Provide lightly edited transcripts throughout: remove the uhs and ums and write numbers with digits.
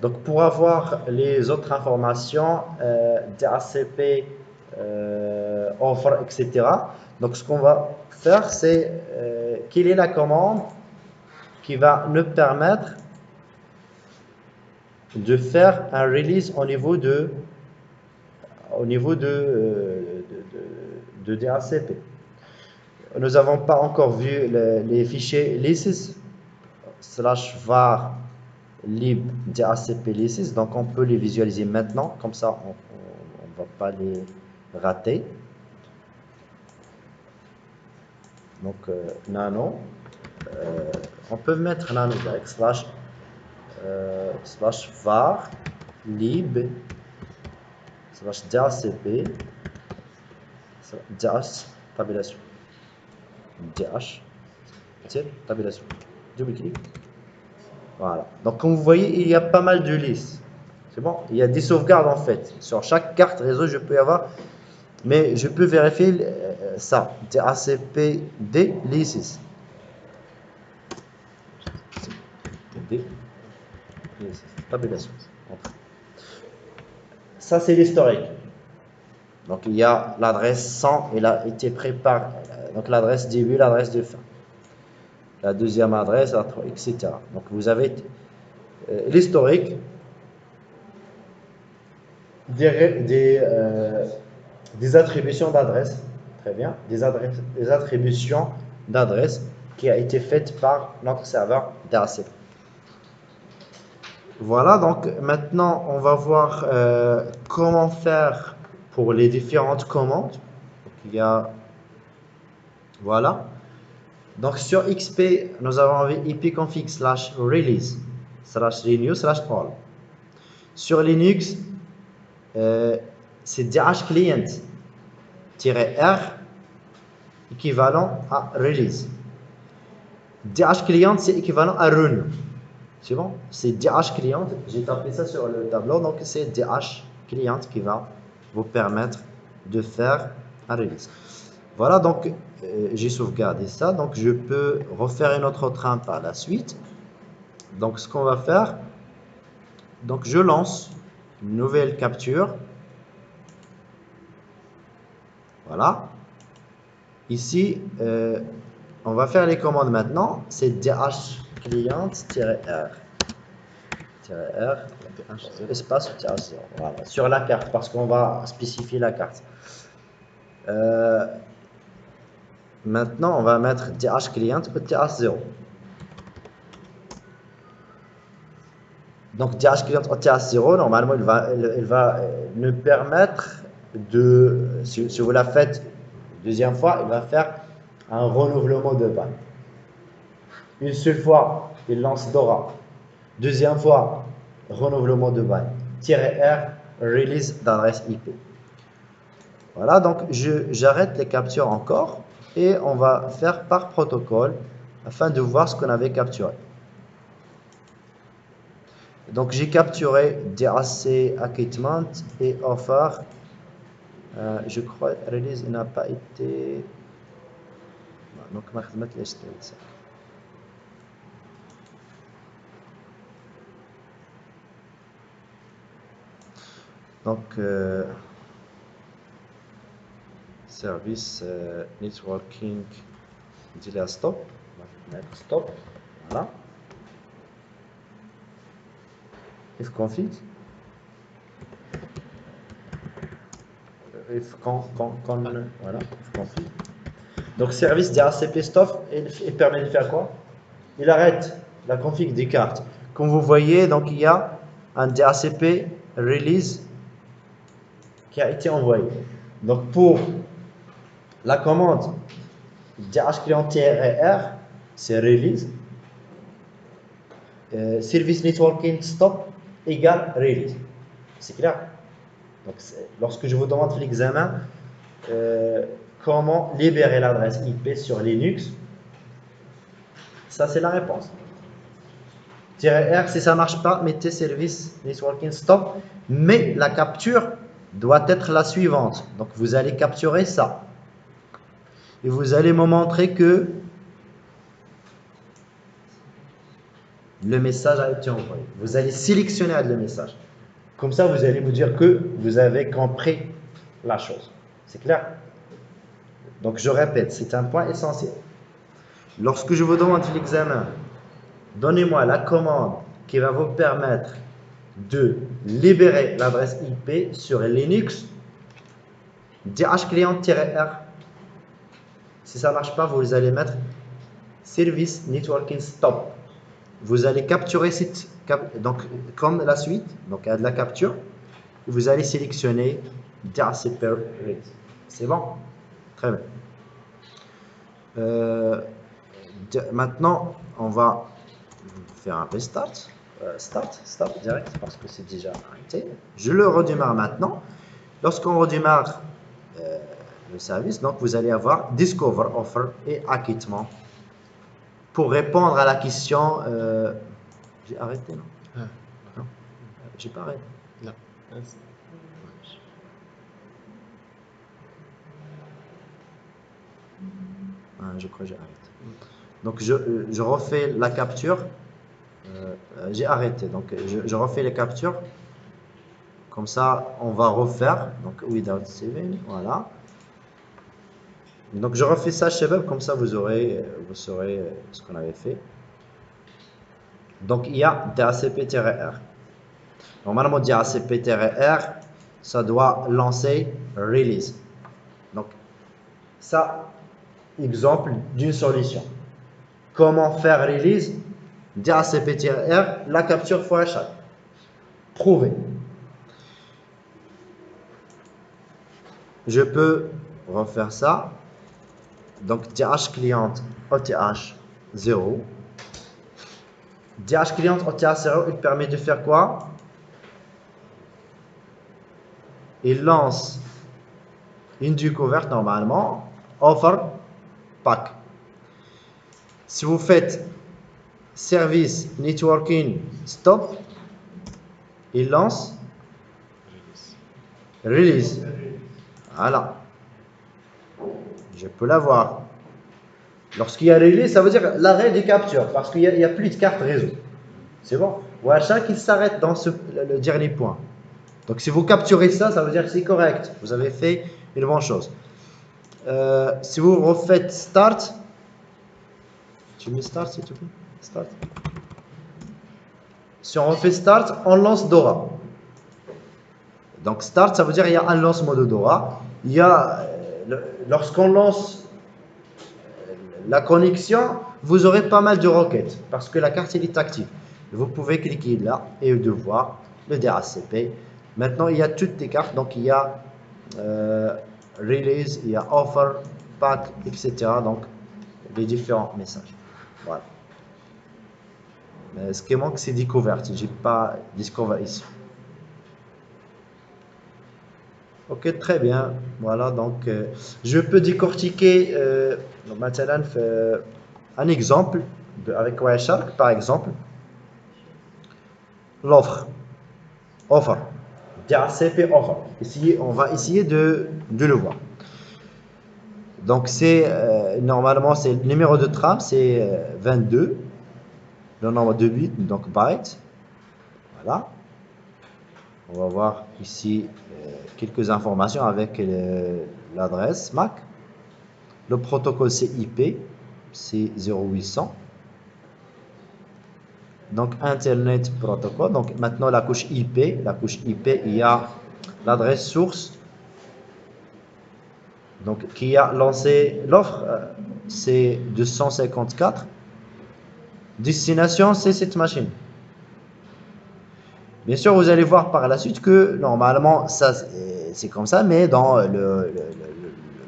Donc, pour avoir les autres informations, DHCP, offre, etc. Donc, ce qu'on va faire, c'est quelle est la commande qui va nous permettre de faire un release au niveau de DHCP. Nous n'avons pas encore vu les fichiers lists / var lib DHCP lists, donc on peut les visualiser maintenant, comme ça on ne va pas les rater. Donc nano, on peut mettre nano direct / var lib / DHCP DH tabulation DH tabulation, double clic. Voilà. Donc, comme vous voyez, il y a pas mal de listes. C'est bon? Il y a des sauvegardes en fait. Sur chaque carte réseau, je peux y avoir. Mais je peux vérifier ça. DHCP listes. Tabulation. Ça, c'est l'historique. Donc, il y a l'adresse 100, il a été préparé. Donc, l'adresse début, l'adresse de fin. La deuxième adresse, etc. Donc, vous avez l'historique des attributions d'adresse, très bien, des attributions d'adresse qui a été faite par notre serveur DHCP. Voilà, donc maintenant on va voir comment faire pour les différentes commandes. Donc, il y a, voilà. Donc sur XP, nous avons ipconfig / release / renew / all. Sur Linux, c'est dhclient-r équivalent à release. dhclient, c'est équivalent à run. C'est bon? C'est dhclient. J'ai tapé ça sur le tableau. Donc, c'est dhclient qui va vous permettre de faire un release. Voilà, donc j'ai sauvegardé ça. Donc, je peux refaire une autre train par la suite. Donc, ce qu'on va faire, donc je lance une nouvelle capture. Voilà. Ici, on va faire les commandes maintenant. C'est dhclient-r. R, espace, voilà, sur la carte, parce qu'on va spécifier la carte. Maintenant, on va mettre dhclient ETH0. Donc, dhclient ETH0, normalement, il va nous permettre de, si vous la faites deuxième fois, il va faire un renouvellement de balle. Une seule fois, il lance Dora. Deuxième fois, renouvellement de balle. -R, release d'adresse IP. Voilà, donc j'arrête les captures encore et on va faire par protocole afin de voir ce qu'on avait capturé. Donc j'ai capturé DHC acquittement et offer. Je crois release n'a pas été. Donc ma خدمت ليش ça. Donc service networking dit la stop. Stop. Voilà. Ifconfig. Voilà. Ifconfig. Donc service DHCP stop, il permet de faire quoi? Il arrête la config des cartes. Comme vous voyez, donc il y a un DHCP release qui a été envoyé. Donc pour la commande dhclient-r, c'est release. Service networking stop égale release. C'est clair? Donc lorsque je vous demande l'examen, comment libérer l'adresse IP sur Linux, ça c'est la réponse. -R, si ça ne marche pas, mettez service networking stop, mais la capture doit être la suivante. Donc vous allez capturer ça. Et vous allez me montrer que le message a été envoyé. Vous allez sélectionner le message. Comme ça, vous allez vous dire que vous avez compris la chose. C'est clair? Donc, je répète, c'est un point essentiel. Lorsque je vous demande l'examen, donnez-moi la commande qui va vous permettre de libérer l'adresse IP sur Linux dhclient-r. Si ça ne marche pas, vous allez mettre Service Networking Stop. Vous allez capturer cette, donc comme la suite, donc il y a de la capture, vous allez sélectionner DHCP Read. C'est bon? Très bien. Maintenant, on va faire un restart. Start direct parce que c'est déjà arrêté. Je le redémarre maintenant. Lorsqu'on redémarre le service, donc vous allez avoir Discover Offer et acquittement. Pour répondre à la question, j'ai arrêté, non? Non, j'ai pas arrêté. Non. Je crois que j'ai arrêté. Donc je refais la capture. J'ai arrêté. Donc je refais les captures. Comme ça, on va refaire. Donc without saving, voilà. Donc je refais ça chez Web, comme ça vous saurez ce qu'on avait fait. Donc il y a DHCP-R. Normalement, DHCP-R, ça doit lancer release. Donc ça, exemple d'une solution. Comment faire release? DHCP-R, la capture fois chaque. Prouver. Je peux refaire ça. Donc DH client OTH 0. DH client OTH 0, il permet de faire quoi? Il lance une découverte normalement, offer pack. Si vous faites service networking stop, il lance release. Voilà. Je peux l'avoir. Lorsqu'il y a release, ça veut dire l'arrêt des captures parce qu'il n'y a plus de carte réseau. C'est bon? Ou à chaque, il s'arrête dans le dernier point. Donc si vous capturez ça, ça veut dire que c'est correct. Vous avez fait une bonne chose. Si vous refaites start, tu mets start s'il te plaît? Start. Si on refait start, on lance Dora. Donc start, ça veut dire qu'il y a un lancement de Dora. Il y a, lorsqu'on lance la connexion, vous aurez pas mal de requêtes parce que la carte elle est active. Vous pouvez cliquer là et de voir le DHCP. Maintenant, il y a toutes les cartes. Donc, il y a release, il y a offer, pack, etc. Donc, les différents messages. Voilà. Mais ce qui manque, c'est découverte. Je n'ai pas discover ici. Ok, très bien. Voilà, donc, je peux décortiquer maintenant, un exemple avec Wireshark, par exemple. L'offre. Offer. DHCP offer. Ici, on va essayer de le voir. Donc, c'est normalement, c'est le numéro de trame, c'est 22. Le nombre de bits, donc bytes. Voilà. On va voir ici quelques informations avec l'adresse MAC. Le protocole, c'est IP. C'est 0800. Donc, Internet Protocol. Donc, maintenant, la couche IP. La couche IP, il y a l'adresse source. Donc, qui a lancé l'offre, c'est 254. Destination, c'est cette machine. Bien sûr, vous allez voir par la suite que, normalement, ça c'est comme ça, mais dans le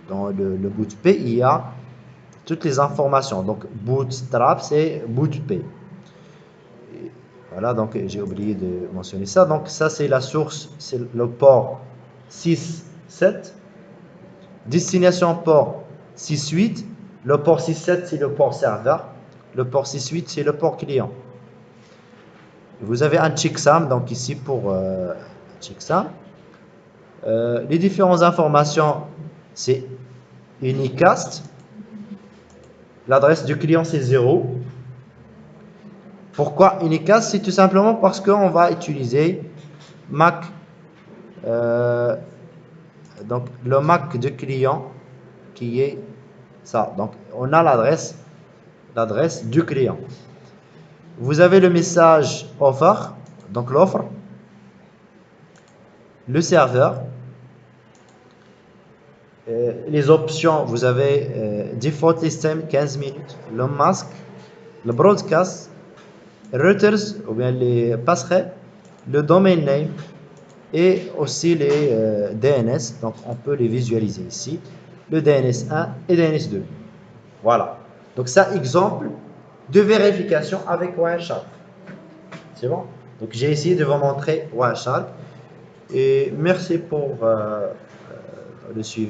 bootp, il y a toutes les informations. Donc, bootstrap, c'est bootp. Voilà, donc j'ai oublié de mentionner ça. Donc ça c'est la source, c'est le port 6.7. Destination port 6.8. Le port 6.7 c'est le port serveur. Le port 6.8 c'est le port client. Vous avez un checksum, donc ici pour checksum. Les différentes informations c'est unicast. L'adresse du client c'est 0. Pourquoi Unicast? C'est tout simplement parce qu'on va utiliser MAC, donc le MAC de client qui est ça. Donc on a l'adresse du client. Vous avez le message offer, donc l'offre, le serveur, les options, vous avez default system 15 minutes, le masque, le broadcast, routers ou bien les passerelles, le domain name et aussi les DNS. Donc on peut les visualiser ici, le DNS 1 et DNS 2. Voilà. Donc ça, exemple de vérification avec Wireshark. C'est bon? Donc j'ai essayé de vous montrer Wireshark et merci pour le suivi.